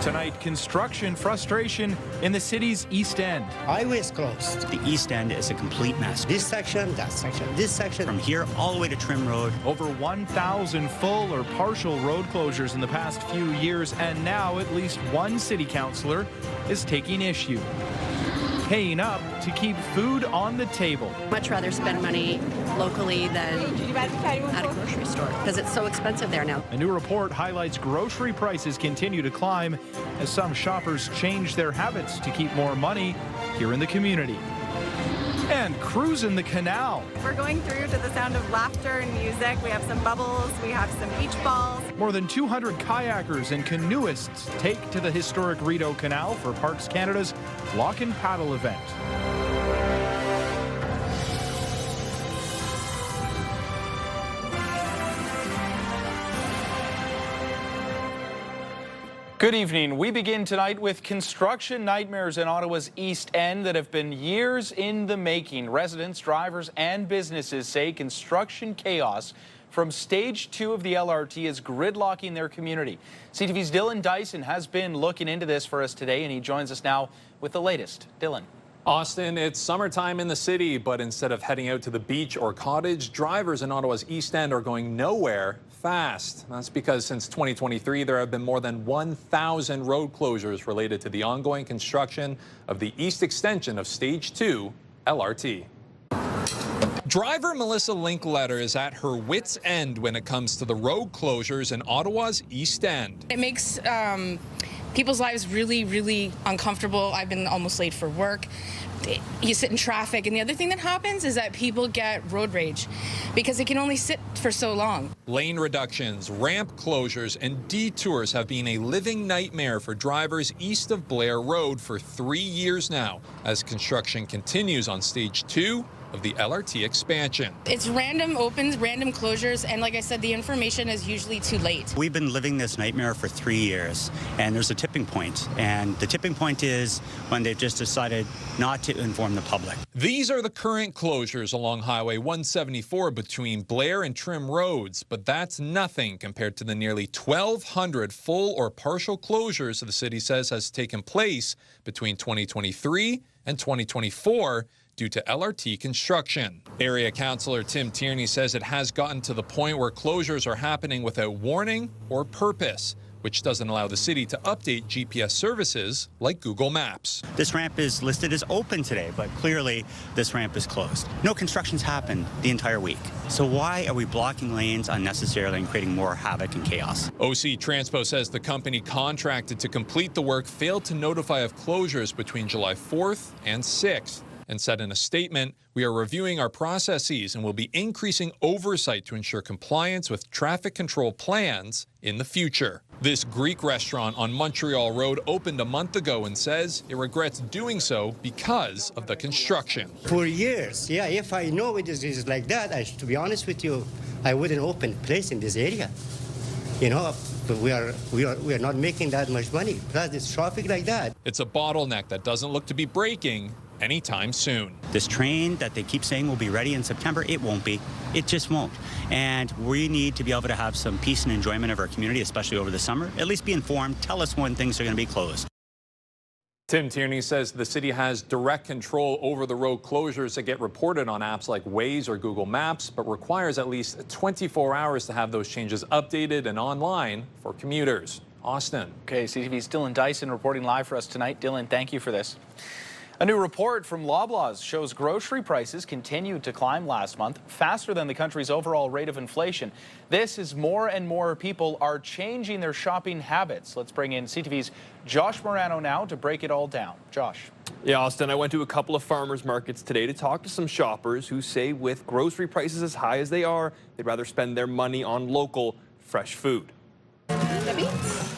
Tonight, construction frustration in the city's East End. Highway is closed. The East End is a complete mess. This section, that section, this section. From here all the way to Trim Road. Over 1,000 full or partial road closures in the past few years, and now at least one city councillor is taking issue. Paying up to keep food on the table. Much rather spend money locally than at a grocery store because it's so expensive there now. A new report highlights grocery prices continue to climb as some shoppers change their habits to keep more money here in the community. And cruising the Canal. We're going through to the sound of laughter and music. We have some bubbles, we have some beach balls. More than 200 kayakers and canoeists take to the historic Rideau Canal for Parks Canada's Lock and Paddle event. Good evening. We begin tonight with construction nightmares in Ottawa's East End that have been years in the making. Residents, drivers, and businesses say construction chaos from Stage 2 of the LRT is gridlocking their community. CTV's Dylan Dyson has been looking into this for us today, and he joins us now with the latest. Dylan. Austin, it's summertime in the city, but instead of heading out to the beach or cottage, drivers in Ottawa's East End are going nowhere fast. That's because since 2023, there have been more than 1,000 road closures related to the ongoing construction of the east extension of Stage 2 LRT. Driver Melissa Linkletter is at her wit's end when it comes to the road closures in Ottawa's East End. It makes people's lives really, really uncomfortable. I've been almost late for work. You sit in traffic, and the other thing that happens is that people get road rage because they can only sit for so long. Lane reductions, ramp closures, and detours have been a living nightmare for drivers east of Blair Road for 3 years now, as construction continues on Stage 2 of the LRT expansion. It's random opens, random closures, and like I said, the information is usually too late. We've been living this nightmare for 3 years, and there's a tipping point. And the tipping point is when they've just decided not to inform the public. These are the current closures along Highway 174 between Blair and Trim Roads, but that's nothing compared to the nearly 1,200 full or partial closures the city says has taken place between 2023 and 2024 due to LRT construction. Area Councillor Tim Tierney says it has gotten to the point where closures are happening without warning or purpose, which doesn't allow the city to update GPS services like Google Maps. This ramp is listed as open today, but clearly this ramp is closed. No construction's happened the entire week. So why are we blocking lanes unnecessarily and creating more havoc and chaos? OC Transpo says the company contracted to complete the work failed to notify of closures between July 4th and 6th. And said in a statement, "We are reviewing our processes and will be increasing oversight to ensure compliance with traffic control plans in the future." This Greek restaurant on Montreal Road opened a month ago and says it regrets doing so because of the construction. For years, yeah, if I know it is like that, to be honest with you, I wouldn't open a place in this area. You know, but we are not making that much money. Plus, it's traffic like that. It's a bottleneck that doesn't look to be breaking anytime soon. This train that they keep saying will be ready in September, it won't be. It just won't. And we need to be able to have some peace and enjoyment of our community, especially over the summer. At least be informed. Tell us when things are going to be closed. Tim Tierney says the city has direct control over the road closures that get reported on apps like Waze or Google Maps, but requires at least 24 hours to have those changes updated and online for commuters. Austin. Okay, CTV's Dylan Dyson reporting live for us tonight. Dylan, thank you for this. A new report from Loblaws shows grocery prices continued to climb last month, faster than the country's overall rate of inflation. This is more and more people are changing their shopping habits. Let's bring in CTV's Josh Morano now to break it all down. Josh. Yeah, Austin, I went to a couple of farmers markets today to talk to some shoppers who say with grocery prices as high as they are, they'd rather spend their money on local, fresh food.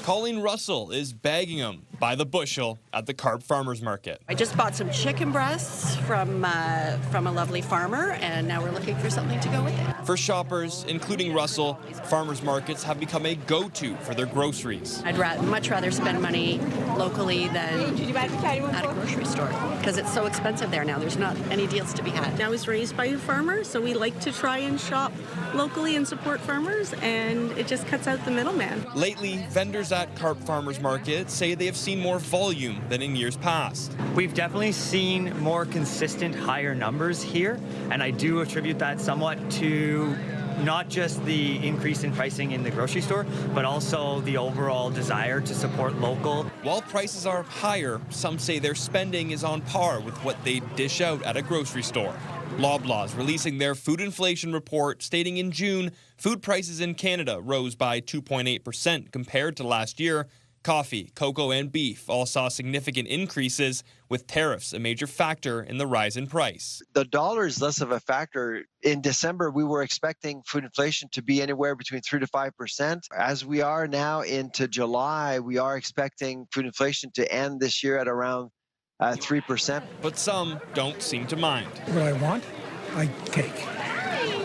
Colleen Russell is bagging them by the bushel at the Carp Farmers Market. I just bought some chicken breasts from a lovely farmer, and now we're looking for something to go with it. For shoppers, including Russell, farmers markets have become a go-to for their groceries. I'd much rather spend money locally than at a grocery store because it's so expensive there now. There's not any deals to be had. I was raised by a farmer, so we like to try and shop locally and support farmers, and it just cuts out the middleman. Lately, vendors at Carp Farmers Market say they have seen more volume than in years past. We've definitely seen more consistent higher numbers here, and I do attribute that somewhat to not just the increase in pricing in the grocery store, but also the overall desire to support local. While prices are higher, some say their spending is on par with what they dish out at a grocery store. Loblaws releasing their food inflation report, stating in June, food prices in Canada rose by 2.8% compared to last year. Coffee, cocoa, and beef all saw significant increases, with tariffs a major factor in the rise in price. The dollar is less of a factor. In December, we were expecting food inflation to be anywhere between 3 to 5%. As we are now into July, we are expecting food inflation to end this year at around 3%. But some don't seem to mind. What I want, I take.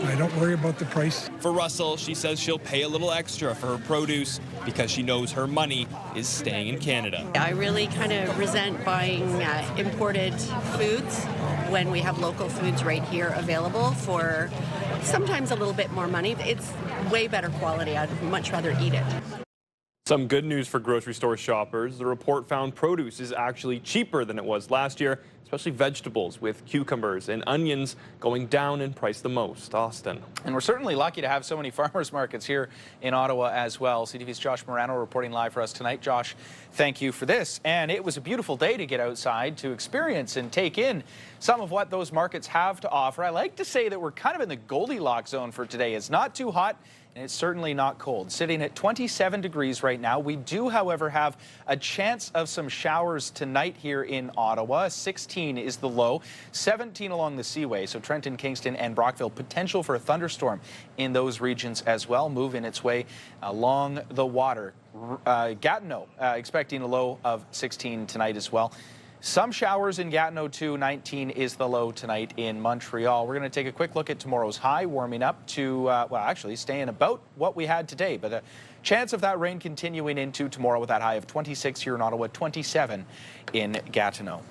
I don't worry about the price. For Russell, she says she'll pay a little extra for her produce because she knows her money is staying in Canada. I really kind of resent buying imported foods when we have local foods right here available for sometimes a little bit more money. It's way better quality. I'd much rather eat it. Some good news for grocery store shoppers. The report found produce is actually cheaper than it was last year, especially vegetables, with cucumbers and onions going down in price the most. Austin. And we're certainly lucky to have so many farmers markets here in Ottawa as well. CTV's Josh Morano reporting live for us tonight. Josh, thank you for this. And it was a beautiful day to get outside to experience and take in some of what those markets have to offer. I like to say that we're kind of in the Goldilocks zone for today. It's not too hot, and it's certainly not cold. Sitting at 27 degrees right now. We do, however, have a chance of some showers tonight here in Ottawa. 16 is the low, 17 along the Seaway. So Trenton, Kingston, and Brockville, potential for a thunderstorm in those regions as well, moving its way along the water. Gatineau expecting a low of 16 tonight as well. Some showers in Gatineau, too. 19 is the low tonight in Montreal. We're going to take a quick look at tomorrow's high, warming up to, well, actually staying about what we had today. But a chance of that rain continuing into tomorrow with that high of 26 here in Ottawa, 27 in Gatineau.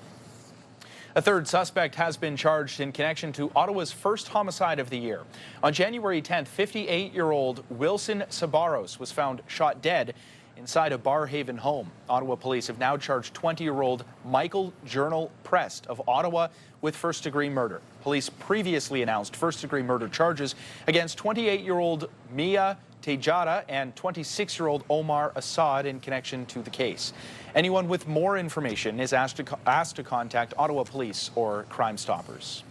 A third suspect has been charged in connection to Ottawa's first homicide of the year. On January 10th, 58-year-old Wilson Sabaros was found shot dead inside a Barhaven home. Ottawa police have now charged 20-year-old Michael Journal Prest of Ottawa with first-degree murder. Police previously announced first-degree murder charges against 28-year-old Mia Tejada and 26-year-old Omar Assad in connection to the case. Anyone with more information is asked to contact Ottawa Police or Crime Stoppers.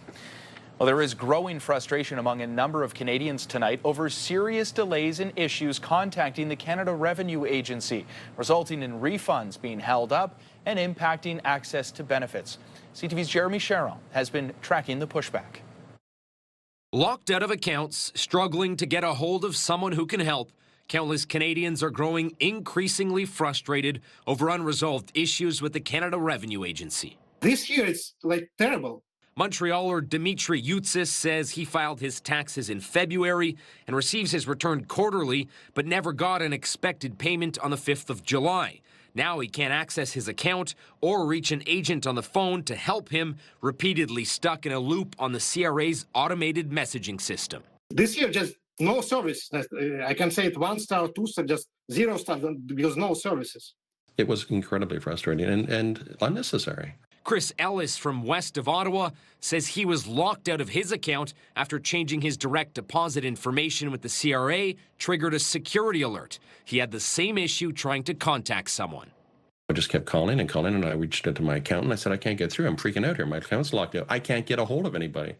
Well, there is growing frustration among a number of Canadians tonight over serious delays and issues contacting the Canada Revenue Agency, resulting in refunds being held up and impacting access to benefits. CTV's Jeremy Sharon has been tracking the pushback. Locked out of accounts, struggling to get a hold of someone who can help, countless Canadians are growing increasingly frustrated over unresolved issues with the Canada Revenue Agency. This year it's terrible. Montrealer Dimitri Youtsis says he filed his taxes in February and receives his return quarterly, but never got an expected payment on the 5th of July. Now he can't access his account or reach an agent on the phone to help him, repeatedly stuck in a loop on the CRA's automated messaging system. This year just no service. I can say it 1 star, 2 star, just 0 star because no services. It was incredibly frustrating and unnecessary. Chris Ellis from west of Ottawa says he was locked out of his account after changing his direct deposit information with the CRA triggered a security alert. He had the same issue trying to contact someone. I just kept calling, and I reached out to my accountant. I said, I can't get through. I'm freaking out here. My account's locked out. I can't get a hold of anybody.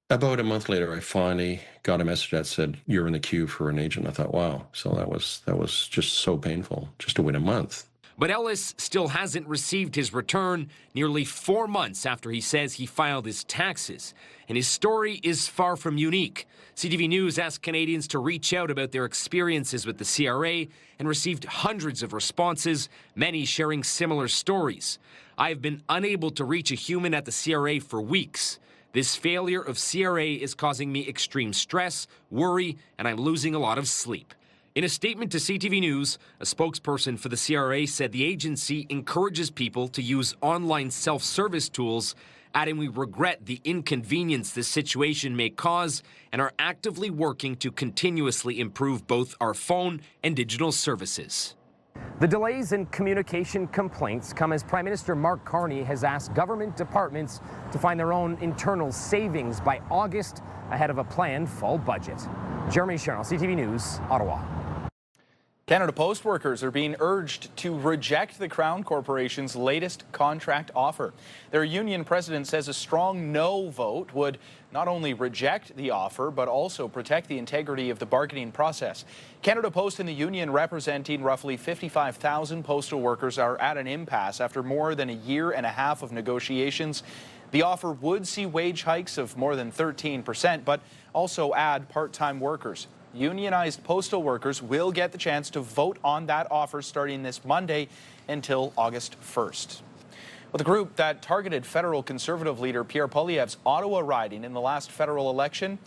About a month later, I finally got a message that said, you're in the queue for an agent. I thought, wow. So that was just so painful, just to wait a month. But Ellis still hasn't received his return nearly 4 months after he says he filed his taxes. And his story is far from unique. CTV News asked Canadians to reach out about their experiences with the CRA and received hundreds of responses, many sharing similar stories. I've been unable to reach a human at the CRA for weeks. This failure of CRA is causing me extreme stress, worry, and I'm losing a lot of sleep. In a statement to CTV News, a spokesperson for the CRA said the agency encourages people to use online self-service tools adding we regret the inconvenience this situation may cause and are actively working to continuously improve both our phone and digital services. The delays in communication complaints come as Prime Minister Mark Carney has asked government departments to find their own internal savings by August ahead of a planned fall budget. Jeremy Sherrill, CTV News, Ottawa. Canada Post workers are being urged to reject the Crown Corporation's latest contract offer. Their union president says a strong no vote would not only reject the offer, but also protect the integrity of the bargaining process. Canada Post and the union, representing roughly 55,000 postal workers, are at an impasse after more than a year and a half of negotiations. The offer would see wage hikes of more than 13%, but also add part-time workers. Unionized postal workers will get the chance to vote on that offer starting this Monday until August 1st. Well, the group that targeted federal Conservative leader Pierre Poilievre's Ottawa riding in the last federal election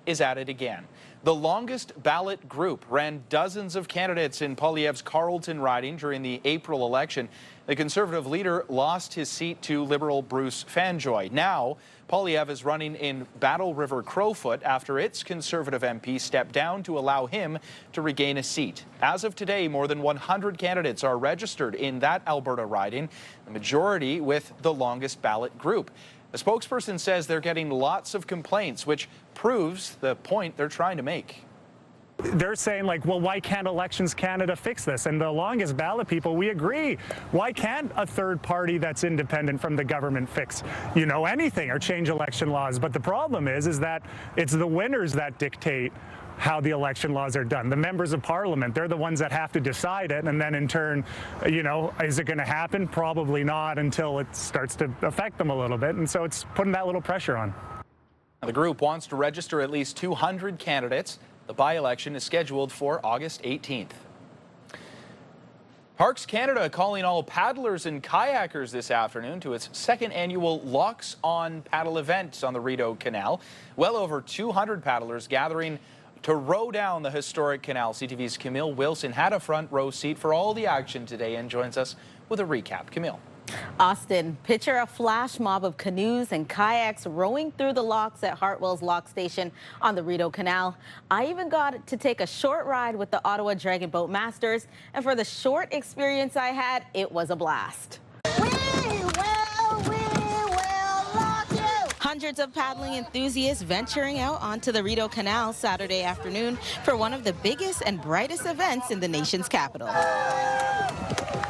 is at it again. The longest ballot group ran dozens of candidates in Poilievre's Carleton riding during the April election. The Conservative leader lost his seat to Liberal Bruce Fanjoy. Now, Poilievre is running in Battle River Crowfoot after its Conservative MP stepped down to allow him to regain a seat. As of today, more than 100 candidates are registered in that Alberta riding, the majority with the longest ballot group. The spokesperson says they're getting lots of complaints, which proves the point they're trying to make. They're saying, like, well, why can't Elections Canada fix this? And the longest ballot people, we agree. Why can't a third party that's independent from the government fix, anything or change election laws? But the problem is that it's the winners that dictate how the election laws are done. The members of parliament, they're the ones that have to decide it. And then in turn, is it going to happen? Probably not until it starts to affect them a little bit. And so it's putting that little pressure on. The group wants to register at least 200 candidates. The by-election is scheduled for August 18th. Parks Canada calling all paddlers and kayakers this afternoon to its second annual Locks On paddle event on the Rideau Canal. Well over 200 paddlers gathering to row down the historic canal. CTV's Camille Wilson had a front row seat for all the action today and joins us with a recap. Camille. Austin, picture a flash mob of canoes and kayaks rowing through the locks at Hartwell's Lock Station on the Rideau Canal. I even got to take a short ride with the Ottawa Dragon Boat Masters, and for the short experience I had, it was a blast. We will lock you. Hundreds of paddling enthusiasts venturing out onto the Rideau Canal Saturday afternoon for one of the biggest and brightest events in the nation's capital.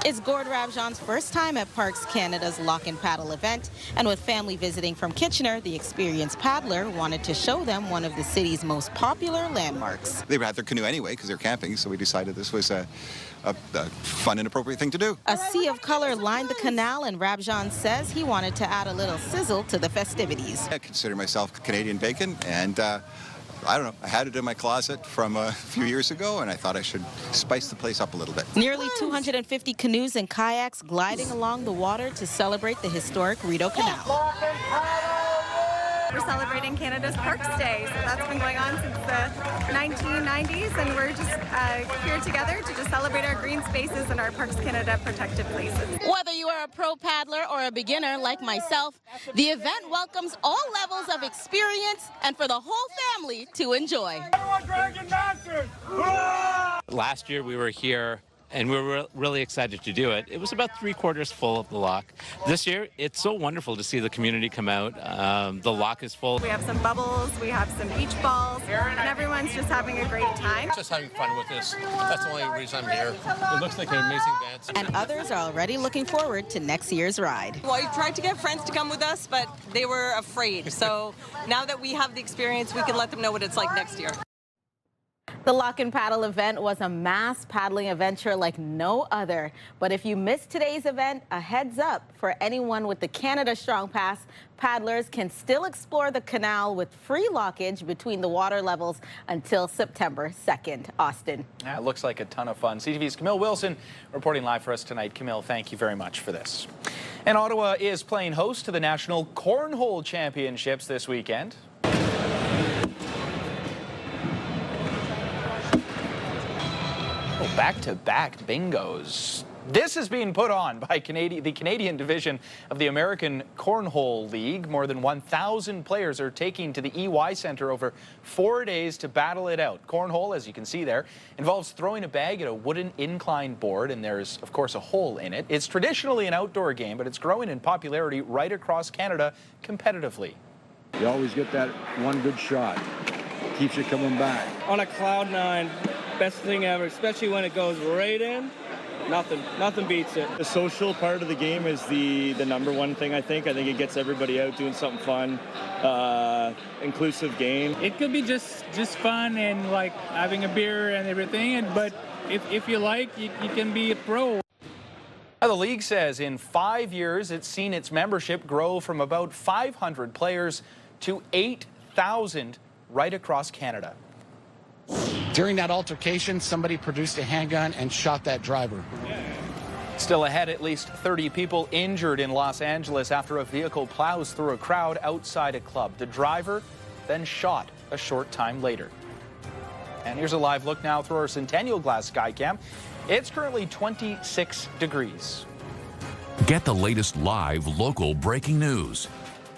It's Gord Rabjean's first time at Parks Canada's Lock and Paddle event, and with family visiting from Kitchener, the experienced paddler wanted to show them one of the city's most popular landmarks. They had their canoe anyway because they're camping, so we decided this was a fun and appropriate thing to do. A sea of color lined the canal, and Rabjean says he wanted to add a little sizzle to the festivities. I consider myself Canadian bacon, and I don't know, I had it in my closet from a few years ago, and I thought I should spice the place up a little bit. Nearly 250 canoes and kayaks gliding along the water to celebrate the historic Rideau Canal. We're celebrating Canada's Parks Day, so that's been going on since the 1990s, and we're just here together to just celebrate our green spaces and our Parks Canada protected places. Whether you are a pro paddler or a beginner like myself, the event welcomes all levels of experience and for the whole family to enjoy. Last year we were here and we were really excited to do it. It was about 3/4 full of the lock. This year, it's so wonderful to see the community come out. The lock is full. We have some bubbles, we have some beach balls, and everyone's just having a great time. Just having fun with this. That's the only reason I'm here. It looks like an amazing dance. And others are already looking forward to next year's ride. Well, we tried to get friends to come with us, but they were afraid. So now that we have the experience, we can let them know what it's like next year. The Lock and Paddle event was a mass paddling adventure like no other. But if you missed today's event, a heads up for anyone with the Canada Strong Pass, paddlers can still explore the canal with free lockage between the water levels until September 2nd. Austin. Yeah, it looks like a ton of fun. CTV's Camille Wilson reporting live for us tonight. Camille, thank you very much for this. And Ottawa is playing host to the National Cornhole Championships this weekend. Back-to-back bingos. This is being put on by the Canadian division of the American Cornhole League. More than 1,000 players are taking to the EY Centre over 4 days to battle it out. Cornhole, as you can see there, involves throwing a bag at a wooden inclined board, and there's, of course, a hole in it. It's traditionally an outdoor game, but it's growing in popularity right across Canada competitively. You always get that one good shot. Keeps you coming back. On a cloud nine, best thing ever, especially when it goes right in. Nothing beats it. The social part of the game is the number one thing, I think. I think it gets everybody out doing something fun, inclusive game. It could be just fun and like having a beer and everything, but if you like, you can be a pro. Now, the league says in 5 years, it's seen its membership grow from about 500 players to 8,000 right across Canada. During that altercation, somebody produced a handgun and shot that driver. Still ahead, at least 30 people injured in Los Angeles after a vehicle plows through a crowd outside a club. The driver then shot a short time later. And here's a live look now through our Centennial Glass Skycam. It's currently 26 degrees. Get the latest live local breaking news.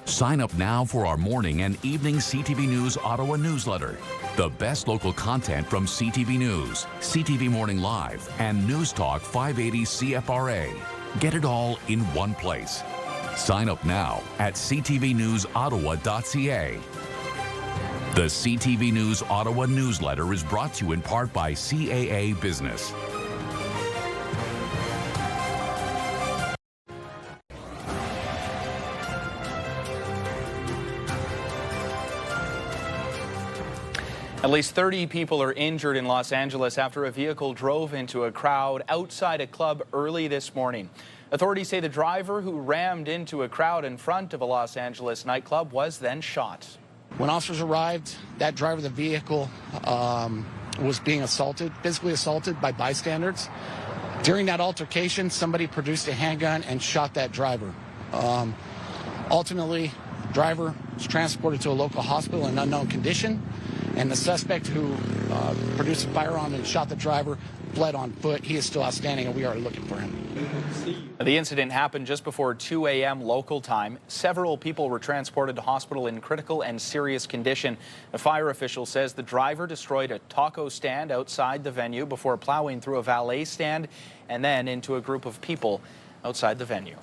Sign up now for our morning and evening CTV News Ottawa newsletter. The best local content from CTV News, CTV Morning Live, and News Talk 580 CFRA. Get it all in one place. Sign up now at ctvnewsottawa.ca. The CTV News Ottawa newsletter is brought to you in part by CAA Business. At least 30 people are injured in Los Angeles after a vehicle drove into a crowd outside a club early this morning. Authorities say the driver who rammed into a crowd in front of a Los Angeles nightclub was then shot. When officers arrived, that driver of the vehicle was being assaulted, physically assaulted by bystanders. During that altercation, somebody produced a handgun and shot that driver. Ultimately, the driver was transported to a local hospital in an unknown condition, and the suspect who produced a firearm and shot the driver fled on foot. He is still outstanding, and we are looking for him. The incident happened just before 2 a.m. local time. Several people were transported to hospital in critical and serious condition. A fire official says the driver destroyed a taco stand outside the venue before plowing through a valet stand and then into a group of people outside the venue.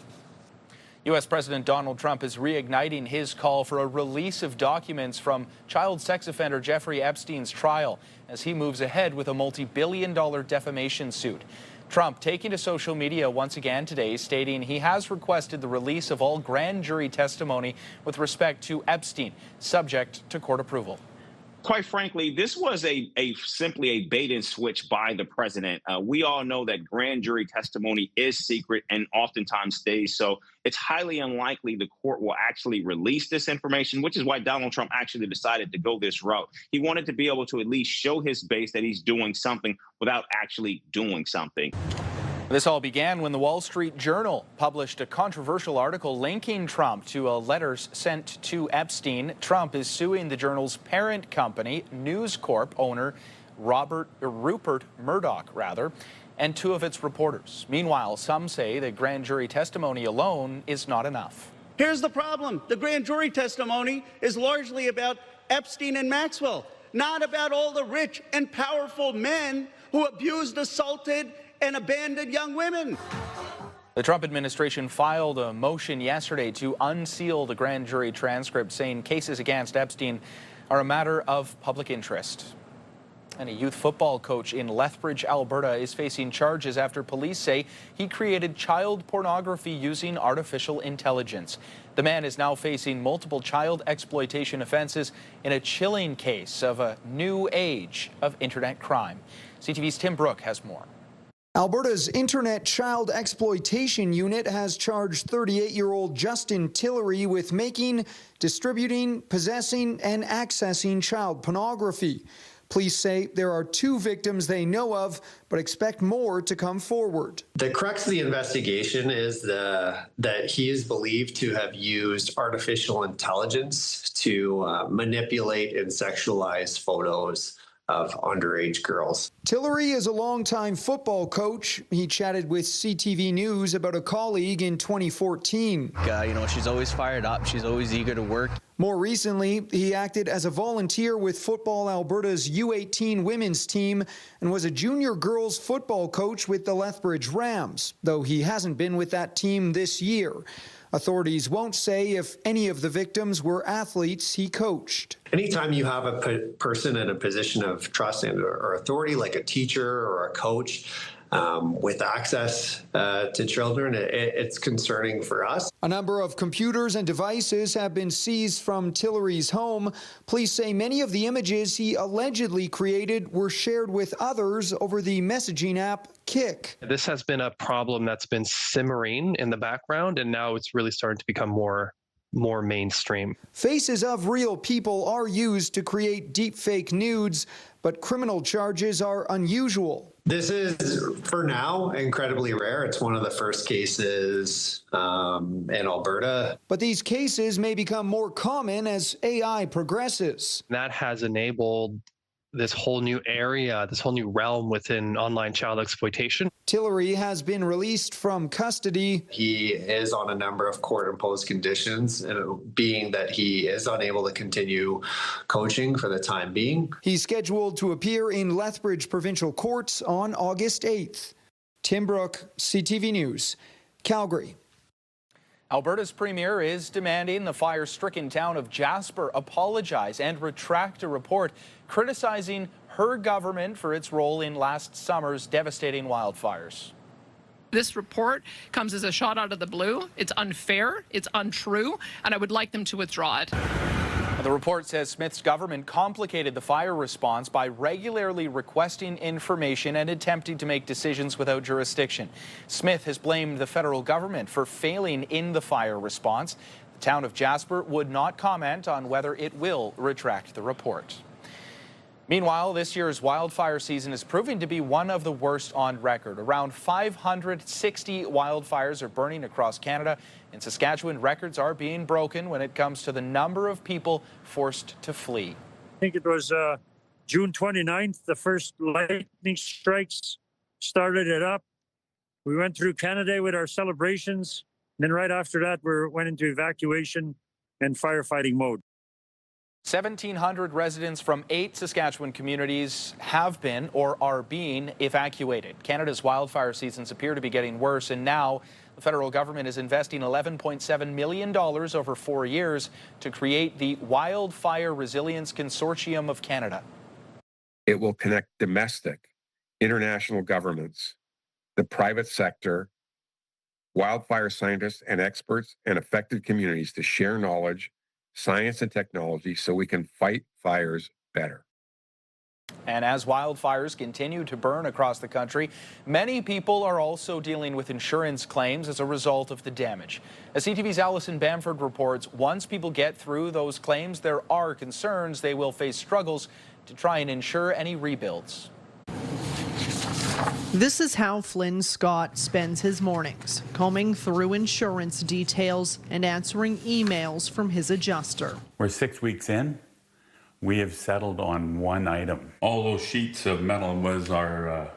U.S. President Donald Trump is reigniting his call for a release of documents from child sex offender Jeffrey Epstein's trial as he moves ahead with a multi-billion-dollar defamation suit. Trump taking to social media once again today, stating he has requested the release of all grand jury testimony with respect to Epstein, subject to court approval. Quite frankly, this was simply a bait and switch by the president. We all know that grand jury testimony is secret and oftentimes stays so. It's highly unlikely the court will actually release this information, which is why Donald Trump actually decided to go this route. He wanted to be able to at least show his base that he's doing something without actually doing something. This all began when the Wall Street Journal published a controversial article linking Trump to letters sent to Epstein. Trump is suing the Journal's parent company, News Corp owner Rupert Murdoch, and two of its reporters. Meanwhile, some say that grand jury testimony alone is not enough. Here's the problem. The grand jury testimony is largely about Epstein and Maxwell, not about all the rich and powerful men who abused, assaulted, and abandoned young women. The Trump administration filed a motion yesterday to unseal the grand jury transcript, saying cases against Epstein are a matter of public interest. And a youth football coach in Lethbridge, Alberta, is facing charges after police say he created child pornography using artificial intelligence. The man is now facing multiple child exploitation offenses in a chilling case of a new age of internet crime. CTV's Tim Brooke has more. Alberta's Internet Child Exploitation Unit has charged 38-year-old Justin Tillery with making, distributing, possessing, and accessing child pornography. Police say there are 2 victims they know of, but expect more to come forward. The crux of the investigation is that he is believed to have used artificial intelligence to manipulate and sexualize photos of underage girls. Tillery is a longtime football coach. He chatted with CTV News about a colleague in 2014. She's always fired up. She's always eager to work. More recently, he acted as a volunteer with Football Alberta's U18 women's team and was a junior girls football coach with the Lethbridge Rams, though he hasn't been with that team this year. Authorities won't say if any of the victims were athletes he coached. Anytime you have a person in a position of trust and or authority, like a teacher or a coach, with access to children, it's concerning for us. A number of computers and devices have been seized from Tillery's home. Police say many of the images he allegedly created were shared with others over the messaging app Kik. This has been a problem that's been simmering in the background, and now it's really starting to become more mainstream. Faces of real people are used to create deepfake nudes, but criminal charges are unusual. This is, for now, incredibly rare. It's one of the first cases in Alberta. But these cases may become more common as AI progresses. That has enabled this whole new area, this whole new realm within online child exploitation. Tillery has been released from custody. He is on a number of court-imposed conditions, being that he is unable to continue coaching for the time being. He's scheduled to appear in Lethbridge Provincial Court on August 8th. Tim Brooke, CTV News, Calgary. Alberta's premier is demanding the fire-stricken town of Jasper apologize and retract a report criticizing her government for its role in last summer's devastating wildfires. This report comes as a shot out of the blue. It's unfair, it's untrue, and I would like them to withdraw it. The report says Smith's government complicated the fire response by regularly requesting information and attempting to make decisions without jurisdiction. Smith has blamed the federal government for failing in the fire response. The town of Jasper would not comment on whether it will retract the report. Meanwhile, this year's wildfire season is proving to be one of the worst on record. Around 560 wildfires are burning across Canada. In Saskatchewan, records are being broken when it comes to the number of people forced to flee. I think it was June 29th, the first lightning strikes started it up. We went through Canada with our celebrations. And then right after that, we went into evacuation and firefighting mode. 1,700 residents from 8 Saskatchewan communities have been or are being evacuated. Canada's wildfire seasons appear to be getting worse, and now the federal government is investing $11.7 million over 4 years to create the Wildfire Resilience Consortium of Canada. It will connect domestic, international governments, the private sector, wildfire scientists and experts, and affected communities to share knowledge, science and technology so we can fight fires better. And as wildfires continue to burn across the country, many people are also dealing with insurance claims as a result of the damage. As CTV's Allison Bamford reports, once people get through those claims, there are concerns they will face struggles to try and ensure any rebuilds. This is how Flynn Scott spends his mornings, combing through insurance details and answering emails from his adjuster. We're 6 weeks in. We have settled on one item. All those sheets of metal was our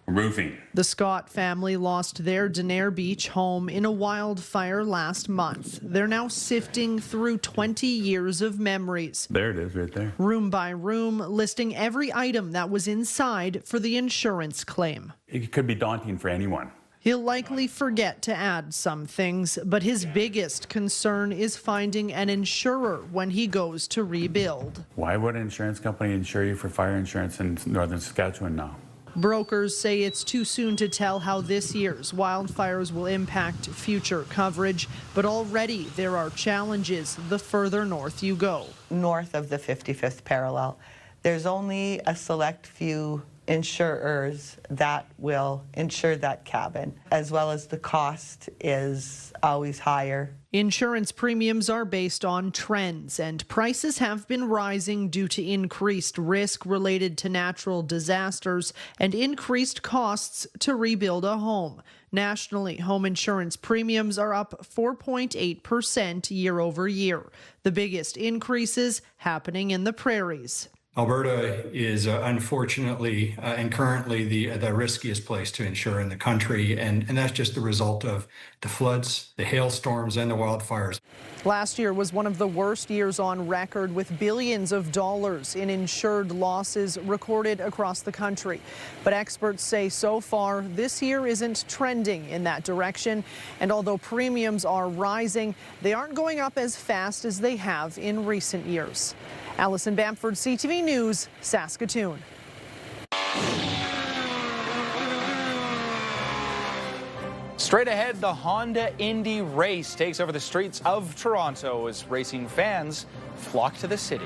roofing. The Scott family lost their Denair Beach home in a wildfire last month. They're now sifting through 20 years of memories. There it is right there. Room by room, listing every item that was inside for the insurance claim. It could be daunting for anyone. He'll likely forget to add some things, but his biggest concern is finding an insurer when he goes to rebuild. Why would an insurance company insure you for fire insurance in northern Saskatchewan now? Brokers say it's too soon to tell how this year's wildfires will impact future coverage, but already there are challenges the further north you go. North of the 55th parallel, there's only a select few insurers that will insure that cabin, as well as the cost is always higher. Insurance premiums are based on trends, and prices have been rising due to increased risk related to natural disasters and increased costs to rebuild a home. Nationally, home insurance premiums are up 4.8% year over year, the biggest increases happening in the prairies. Alberta is unfortunately and currently the riskiest place to insure in the country, and that's just the result of the floods, the hailstorms, and the wildfires. Last year was one of the worst years on record, with billions of dollars in insured losses recorded across the country. But experts say so far this year isn't trending in that direction, and although premiums are rising, they aren't going up as fast as they have in recent years. Allison Bamford, CTV News, Saskatoon. Straight ahead, the Honda Indy race takes over the streets of Toronto as racing fans flock to the city.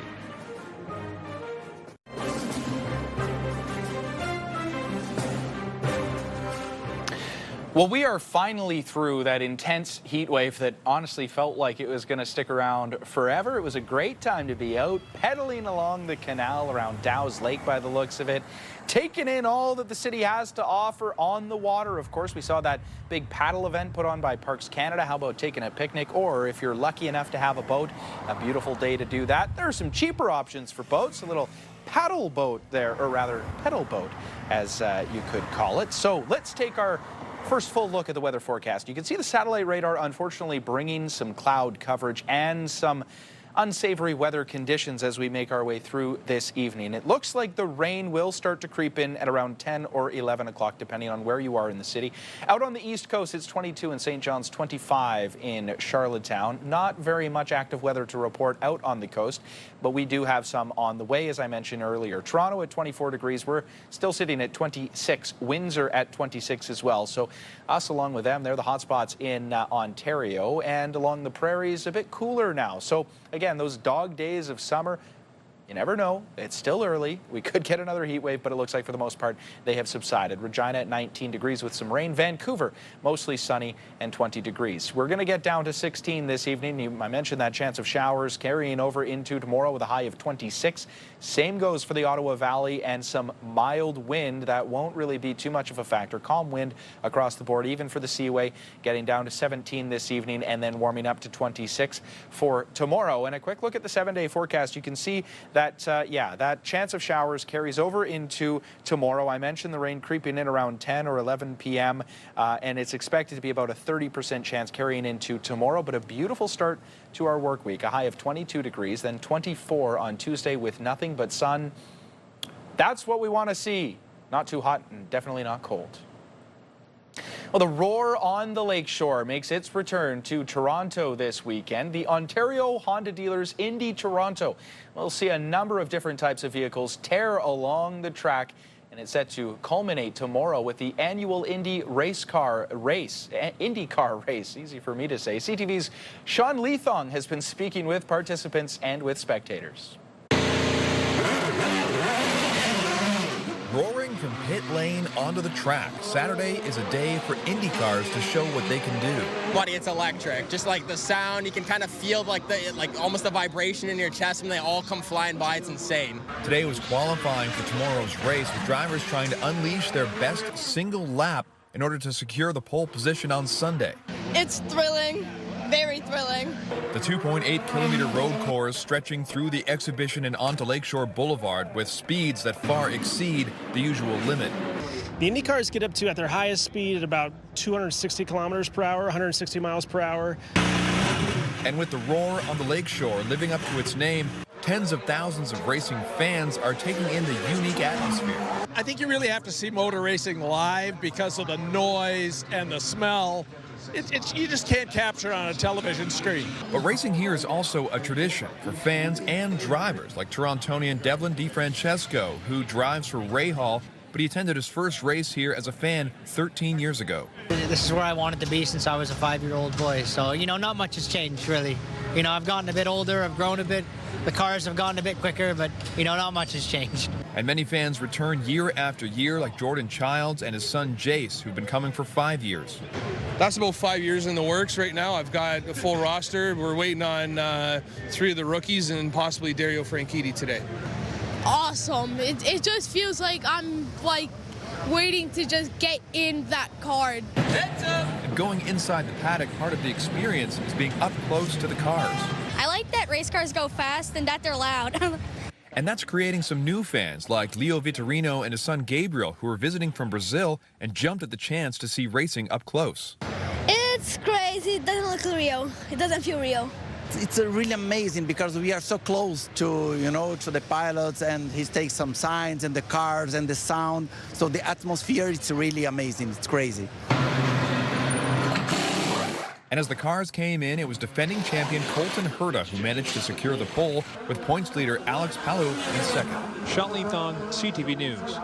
Well, we are finally through that intense heat wave that honestly felt like it was going to stick around forever. It was a great time to be out pedaling along the canal around Dow's Lake by the looks of it, taking in all that the city has to offer on the water. Of course, we saw that big paddle event put on by Parks Canada. How about taking a picnic, or if you're lucky enough to have a boat, a beautiful day to do that. There are some cheaper options for boats, a little paddle boat there, or rather pedal boat as you could call it. So let's take our first full look at the weather forecast. You can see the satellite radar unfortunately bringing some cloud coverage and some unsavory weather conditions as we make our way through this evening. It looks like the rain will start to creep in at around 10 or 11 o'clock, depending on where you are in the city. Out on the East Coast, it's 22 in St. John's, 25 in Charlottetown. Not very much active weather to report out on the coast, but we do have some on the way, as I mentioned earlier. Toronto at 24 degrees. We're still sitting at 26. Windsor at 26 as well. So us along with them, they're the hotspots in Ontario, and along the prairies, a bit cooler now. So again, those dog days of summer, you never know. It's still early. We could get another heat wave, but it looks like for the most part they have subsided. Regina at 19 degrees with some rain. Vancouver, mostly sunny and 20 degrees. We're going to get down to 16 this evening. I mentioned that chance of showers carrying over into tomorrow with a high of 26. Same goes for the Ottawa Valley, and some mild wind that won't really be too much of a factor. Calm wind across the board, even for the Seaway, getting down to 17 this evening and then warming up to 26 for tomorrow. And a quick look at the 7-day forecast. You can see that, that chance of showers carries over into tomorrow. I mentioned the rain creeping in around 10 or 11 p.m., and it's expected to be about a 30% chance carrying into tomorrow, but a beautiful start to our work week. A high of 22 degrees, then 24 on Tuesday with nothing but sun. That's what we want to see. Not too hot and definitely not cold. Well, the Roar on the Lakeshore makes its return to Toronto this weekend. The Ontario Honda dealers Indy Toronto will see a number of different types of vehicles tear along the track, and it's set to culminate tomorrow with the annual IndyCar race. Easy for me to say. CTV's Sean Leathong has been speaking with participants and with spectators. Roaring from pit lane onto the track, Saturday is a day for Indy cars to show what they can do. Buddy, it's electric. Just like the sound, you can kind of feel like almost the vibration in your chest when they all come flying by. It's insane. Today was qualifying for tomorrow's race, with drivers trying to unleash their best single lap in order to secure the pole position on Sunday. It's thrilling. Very thrilling. The 2.8-kilometer road course stretching through the exhibition and onto Lakeshore Boulevard with speeds that far exceed the usual limit. The Indy cars get up to, at their highest speed, at about 260 kilometers per hour, 160 miles per hour. And with the Roar on the Lakeshore living up to its name, tens of thousands of racing fans are taking in the unique atmosphere. I think you really have to see motor racing live because of the noise and the smell. You just can't capture it on a television screen. But racing here is also a tradition for fans and drivers, like Torontonian Devlin DiFrancesco, who drives for Ray Hall, but he attended his first race here as a fan 13 years ago. This is where I wanted to be since I was a 5-year-old boy, so, not much has changed, really. I've gotten a bit older, I've grown a bit, the cars have gotten a bit quicker, but, not much has changed. And many fans return year after year, like Jordan Childs and his son Jace, who've been coming for 5 years. That's about 5 years in the works right now. I've got a full roster. We're waiting on 3 of the rookies and possibly Dario Franchitti today. Awesome. It just feels like I'm waiting to just get in that car. And going inside the paddock, part of the experience is being up close to the cars. I like that race cars go fast and that they're loud. And that's creating some new fans like Leo Vitorino and his son Gabriel, who are visiting from Brazil and jumped at the chance to see racing up close. It's crazy. It doesn't look real. It doesn't feel real. It's really amazing because we are so close to, to the pilots, and he takes some signs and the cars and the sound. So the atmosphere, it's really amazing. It's crazy. And as the cars came in, it was defending champion Colton Herta who managed to secure the pole, with points leader Alex Palou in second. Sean Leathon, CTV News.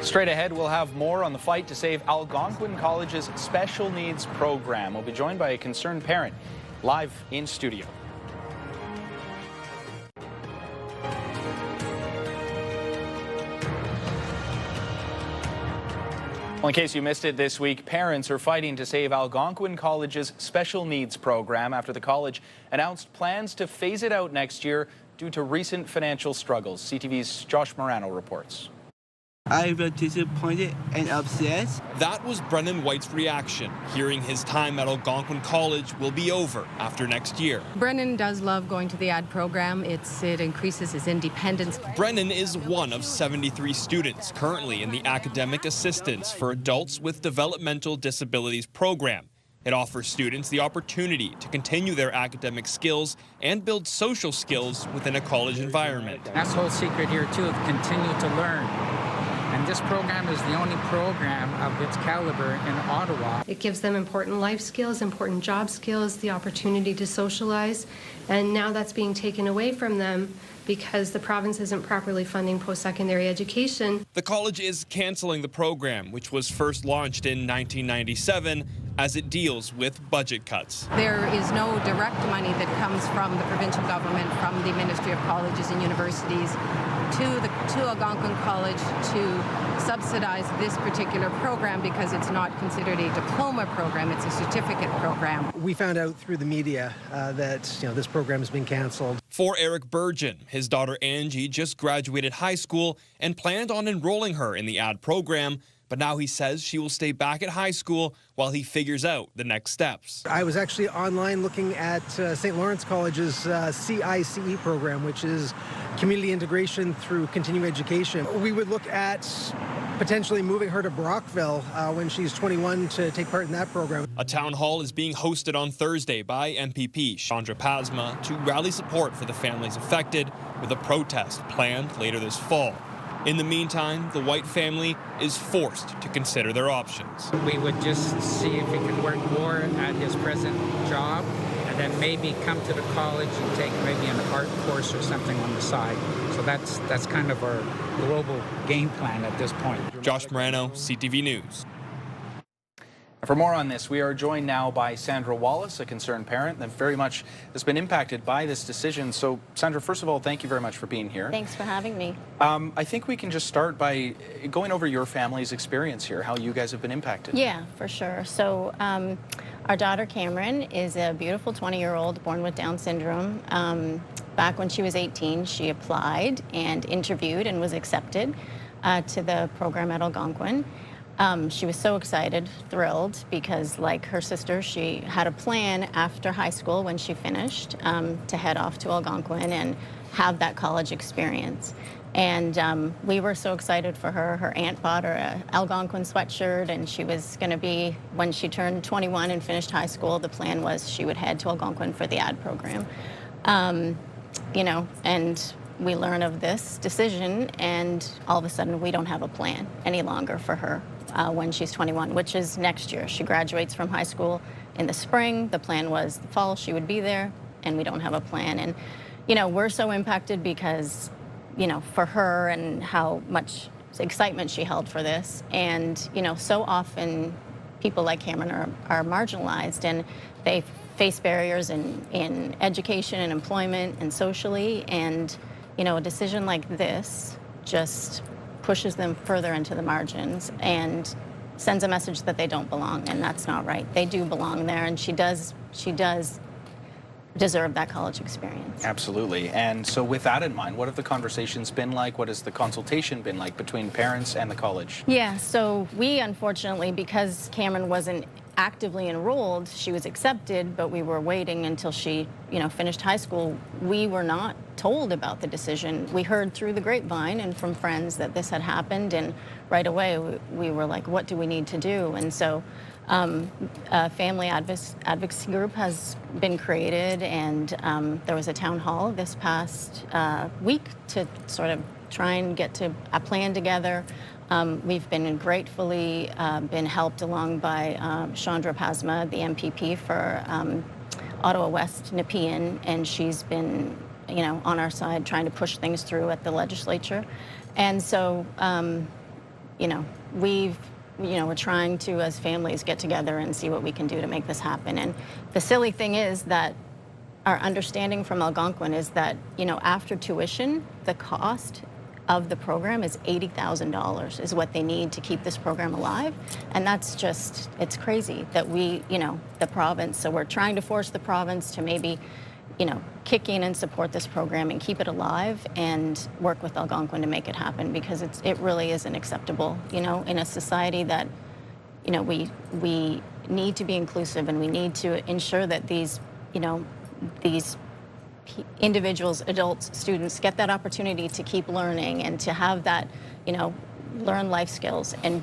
Straight ahead, we'll have more on the fight to save Algonquin College's special needs program. We'll be joined by a concerned parent live in studio. Well, in case you missed it this week, parents are fighting to save Algonquin College's special needs program after the college announced plans to phase it out next year due to recent financial struggles. CTV's Josh Morano reports. I was disappointed and upset. That was Brennan White's reaction, hearing his time at Algonquin College will be over after next year. Brennan does love going to the ad program. It increases his independence. Brennan is one of 73 students currently in the Academic Assistance for Adults with Developmental Disabilities program. It offers students the opportunity to continue their academic skills and build social skills within a college environment. That's the whole secret here, too, of continue to learn. And this program is the only program of its caliber in Ottawa. It gives them important life skills, important job skills, the opportunity to socialize, and now that's being taken away from them because the province isn't properly funding post-secondary education. The college is canceling the program, which was first launched in 1997, as it deals with budget cuts. There is no direct money that comes from the provincial government, from the Ministry of Colleges and Universities, to Algonquin College to subsidize this particular program because it's not considered a diploma program, it's a certificate program. We found out through the media that this program has been canceled. For Eric Burgeon, his daughter Angie just graduated high school and planned on enrolling her in the ad program, but now he says she will stay back at high school while he figures out the next steps. I was actually online looking at St. Lawrence College's CICE program, which is Community Integration through Continuing Education. We would look at potentially moving her to Brockville when she's 21 to take part in that program. A town hall is being hosted on Thursday by MPP Chandra Pasma to rally support for the families affected, with a protest planned later this fall. In the meantime, the White family is forced to consider their options. We would just see if he could work more at his present job and then maybe come to the college and take maybe an art course or something on the side. So that's kind of our global game plan at this point. Josh Morano, CTV News. For more on this, we are joined now by Sandra Wallace, a concerned parent that very much has been impacted by this decision. So, Sandra, first of all, thank you very much for being here. Thanks for having me. I think we can just start by going over your family's experience here, how you guys have been impacted. Yeah, for sure. So, our daughter Cameron is a beautiful 20-year-old born with Down syndrome. Back when she was 18, she applied and interviewed and was accepted to the program at Algonquin. She was so excited, thrilled, because like her sister, she had a plan after high school when she finished to head off to Algonquin and have that college experience. And we were so excited for her. Her aunt bought her an Algonquin sweatshirt, and she was going to be, when she turned 21 and finished high school, the plan was she would head to Algonquin for the ad program. And we learn of this decision, and all of a sudden we don't have a plan any longer for her when she's 21, which is next year. She graduates from high school in the spring. The plan was the fall she would be there, and we don't have a plan. And, we're so impacted because, for her and how much excitement she held for this. And, so often people like Cameron are marginalized, and they face barriers in education and employment and socially. And, a decision like this just pushes them further into the margins and sends a message that they don't belong, and that's not right. They do belong there, and she does deserve that college experience. Absolutely. And so with that in mind, what have the conversations been like? What has the consultation been like between parents and the college? Yeah, so we unfortunately, because Cameron wasn't actively enrolled. She was accepted, but we were waiting until she, finished high school. We were not told about the decision. We heard through the grapevine and from friends that this had happened, and right away we were like, what do we need to do? And so a family advocacy group has been created, and there was a town hall this past week to sort of try and get to a plan together. We've been gratefully been helped along by Chandra Pasma, the MPP for Ottawa West Nepean, and she's been, on our side trying to push things through at the legislature. And so, we're trying to, as families, get together and see what we can do to make this happen. And the silly thing is that our understanding from Algonquin is that, after tuition, the cost of the program is $80,000 is what they need to keep this program alive. And that's just, it's crazy that we, the province, so we're trying to force the province to maybe, kick in and support this program and keep it alive and work with Algonquin to make it happen, because it really isn't acceptable, in a society that, we need to be inclusive, and we need to ensure that these individuals, adults, students get that opportunity to keep learning and to have that, learn life skills and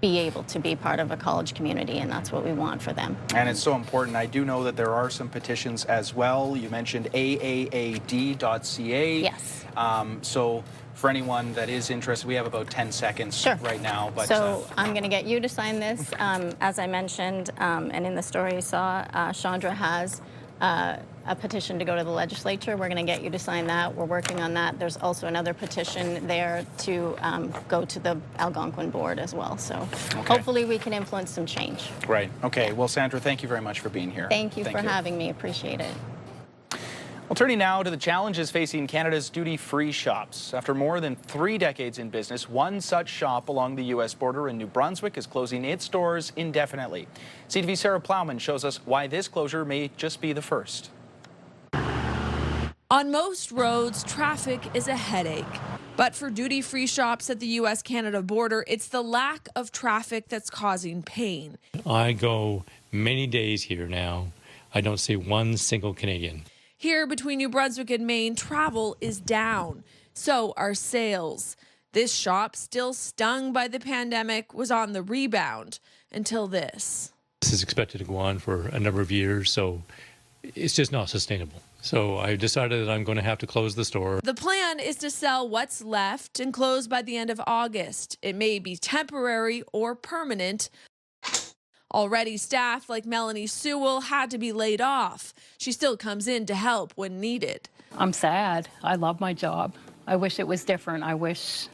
be able to be part of a college community, and that's what we want for them. And it's so important. I do know that there are some petitions as well. You mentioned AAAD.ca. Yes. So for anyone that is interested, we have about 10 seconds right now. But so I'm going to get you to sign this. As I mentioned, and in the story you saw, Chandra has a petition to go to the legislature. We're going to get you to sign that. We're working on that. There's also another petition there to go to the Algonquin board as well. So hopefully we can influence some change. Right. Okay. Well, Sandra, thank you very much for being here. Thank you for having me. Appreciate it. Well, turning now to the challenges facing Canada's duty-free shops. After more than 3 decades in business, one such shop along the U.S. border in New Brunswick is closing its doors indefinitely. CTV's Sarah Plowman shows us why this closure may just be the first. On most roads, traffic is a headache. But for duty-free shops at the U.S.-Canada border, it's the lack of traffic that's causing pain. I go many days here now. I don't see one single Canadian. Here between New Brunswick and Maine, travel is down. So are sales. This shop, still stung by the pandemic, was on the rebound until this. This is expected to go on for a number of years, so it's just not sustainable. So I decided that I'm going to have to close the store. The plan is to sell what's left and close by the end of August. It may be temporary or permanent. Already staff like Melanie Sewell had to be laid off. She still comes in to help when needed. I'm sad. I love my job. I wish it was different. I wish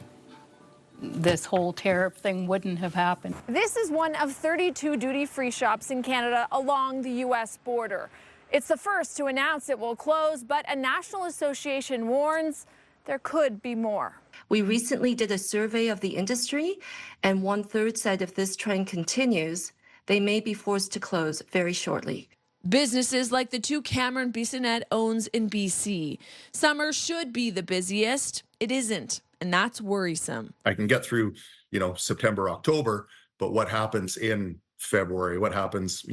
this whole tariff thing wouldn't have happened. This is one of 32 duty-free shops in Canada along the U.S. border. It's the first to announce it will close, but a national association warns there could be more. We recently did a survey of the industry, and 1/3 said if this trend continues, they may be forced to close very shortly. Businesses like the two Cameron Bissonnette owns in BC. Summer should be the busiest. It isn't, and that's worrisome. I can get through, September, October, but what happens in February? What happens,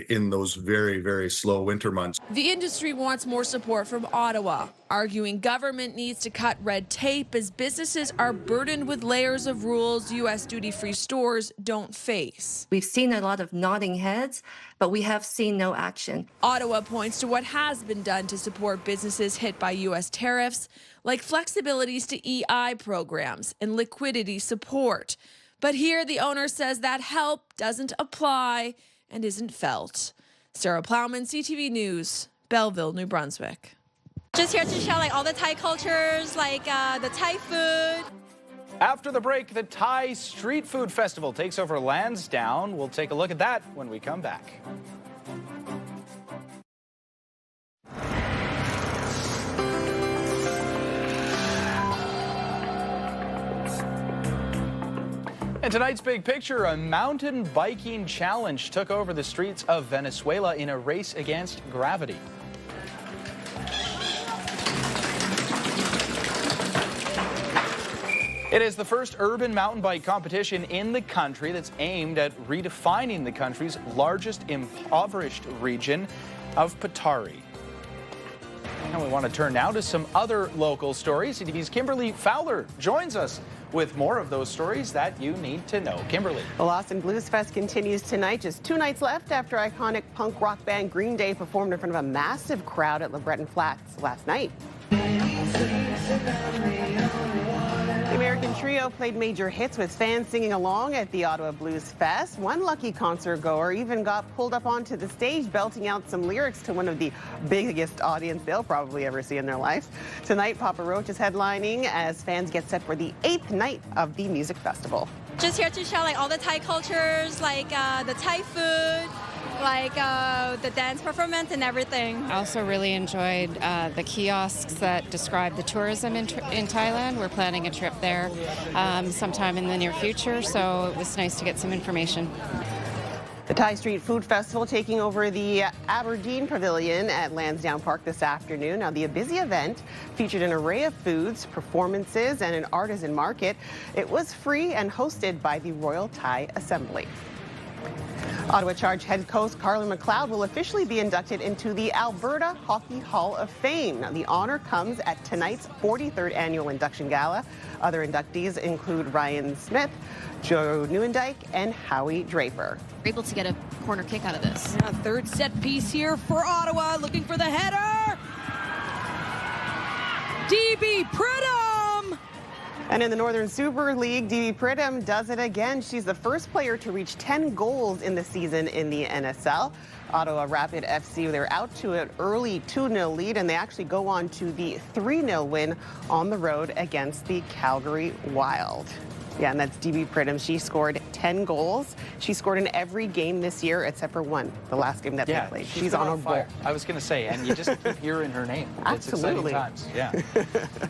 in those very, very slow winter months? The industry wants more support from Ottawa, arguing government needs to cut red tape as businesses are burdened with layers of rules U.S. duty-free stores don't face. We've seen a lot of nodding heads, but we have seen no action. Ottawa points to what has been done to support businesses hit by U.S. tariffs, like flexibilities to EI programs and liquidity support. But here the owner says that help doesn't apply and isn't felt. Sarah Plowman, CTV News, Belleville, New Brunswick. Just here to show all the Thai cultures, the Thai food. After the break, the Thai Street Food Festival takes over Lansdowne. We'll take a look at that when we come back. And tonight's big picture, a mountain biking challenge took over the streets of Venezuela in a race against gravity. It is the first urban mountain bike competition in the country that's aimed at redefining the country's largest impoverished region of Patari. And we want to turn now to some other local stories. CTV's Kimberly Fowler joins us with more of those stories that you need to know. Kimberly. The Austin Blues Fest continues tonight. Just 2 nights left after iconic punk rock band Green Day performed in front of a massive crowd at LeBreton Flats last night. The American Trio played major hits with fans singing along at the Ottawa Blues Fest. One lucky concert goer even got pulled up onto the stage belting out some lyrics to one of the biggest audience they'll probably ever see in their life. Tonight, Papa Roach is headlining as fans get set for the 8th night of the music festival. Just here to show all the Thai cultures, the Thai food, the dance performance and everything. I also really enjoyed the kiosks that describe the tourism in Thailand. We're planning a trip there sometime in the near future, so it was nice to get some information. The Thai Street Food Festival taking over the Aberdeen Pavilion at Lansdowne Park this afternoon. Now, the busy event featured an array of foods, performances, and an artisan market. It was free and hosted by the Royal Thai Assembly. Ottawa Charge head coach Carla McLeod will officially be inducted into the Alberta Hockey Hall of Fame. Now, the honor comes at tonight's 43rd annual induction gala. Other inductees include Ryan Smith, Joe Nieuwendyk, and Howie Draper. Able to get a corner kick out of this. Yeah, third set piece here for Ottawa, looking for the header. DB Pridham. And in the Northern Super League, DB Pridham does it again. She's the first player to reach 10 goals in the season in the NSL. Ottawa Rapid FC, they're out to an early 2-0 lead, and they actually go on to the 3-0 win on the road against the Calgary Wild. Yeah, and that's DB Pridham. She scored 10 goals. She scored in every game this year except for one, the last game that they played. She's on a roll. I was going to say, and you just keep hearing her name. Absolutely. It's exciting times. Yeah.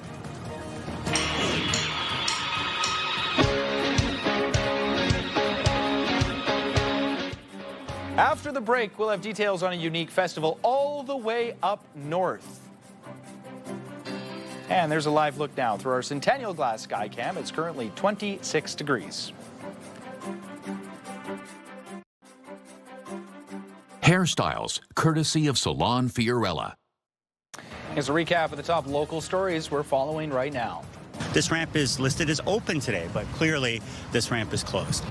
After the break, we'll have details on a unique festival all the way up north. And there's a live look now through our Centennial Glass Skycam. It's currently 26 degrees. Hairstyles, courtesy of Salon Fiorella. Here's a recap of the top local stories we're following right now. This ramp is listed as open today, but clearly this ramp is closed.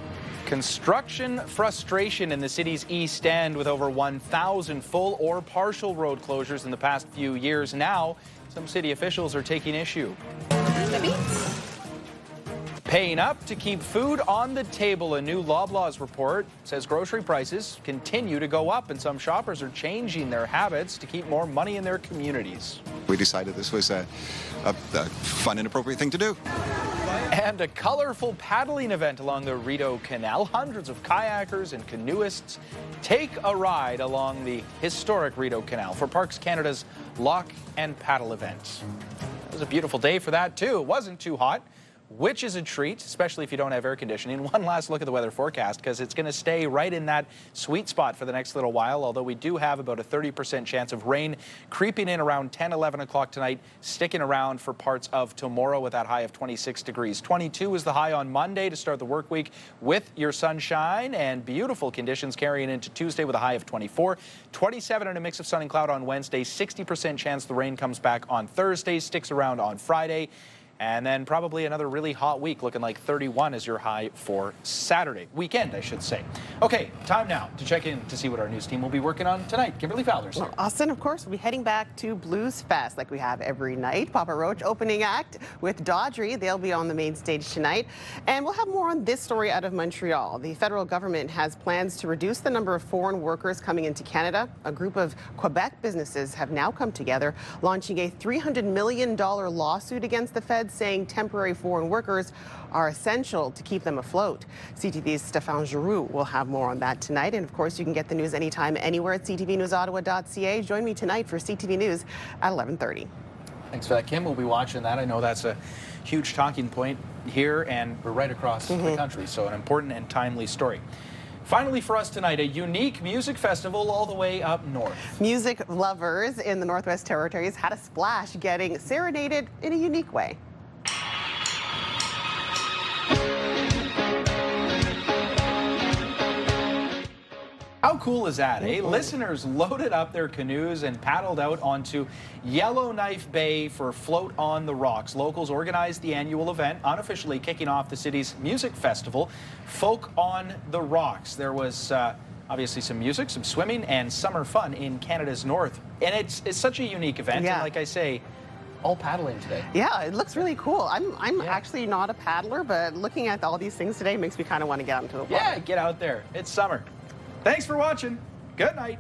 Construction frustration in the city's East End with over 1,000 full or partial road closures in the past few years. Now, some city officials are taking issue. Paying up to keep food on the table. A new Loblaws report says grocery prices continue to go up, and some shoppers are changing their habits to keep more money in their communities. We decided this was a fun and appropriate thing to do. And a colorful paddling event along the Rideau Canal. Hundreds of kayakers and canoeists take a ride along the historic Rideau Canal for Parks Canada's Lock and Paddle event. It was a beautiful day for that, too. It wasn't too hot, which is a treat, especially if you don't have air conditioning. One last look at the weather forecast, because it's going to stay right in that sweet spot for the next little while, although we do have about a 30% chance of rain creeping in around 10, 11 o'clock tonight, sticking around for parts of tomorrow with that high of 26 degrees. 22 is the high on Monday to start the work week with your sunshine and beautiful conditions carrying into Tuesday with a high of 24. 27 and a mix of sun and cloud on Wednesday. 60% chance the rain comes back on Thursday, sticks around on Friday. And then probably another really hot week, looking like 31 is your high for Saturday. Weekend, I should say. Okay, time now to check in to see what our news team will be working on tonight. Kimberly Fowler's here. Well, Austin, of course, will be heading back to Blues Fest like we have every night. Papa Roach opening act with Dodry. They'll be on the main stage tonight. And we'll have more on this story out of Montreal. The federal government has plans to reduce the number of foreign workers coming into Canada. A group of Quebec businesses have now come together, launching a $300 million lawsuit against the feds, saying temporary foreign workers are essential to keep them afloat. CTV's Stéphane Giroux will have more on that tonight. And of course, you can get the news anytime, anywhere at ctvnewsottawa.ca. Join me tonight for CTV News at 11:30. Thanks for that, Kim. We'll be watching that. I know that's a huge talking point here and right across the country. So an important and timely story. Finally for us tonight, a unique music festival all the way up north. Music lovers in the Northwest Territories had a splash getting serenaded in a unique way. How cool is that, eh? Listeners loaded up their canoes and paddled out onto Yellowknife Bay for Float on the Rocks. Locals organized the annual event, unofficially kicking off the city's music festival, Folk on the Rocks. There was obviously some music, some swimming, and summer fun in Canada's north. And it's such a unique event, and like I say, all paddling today. Yeah, it looks really cool. I'm actually not a paddler, but looking at all these things today makes me kind of want to get out into the water. Yeah, get out there. It's summer. Thanks for watching. Good night.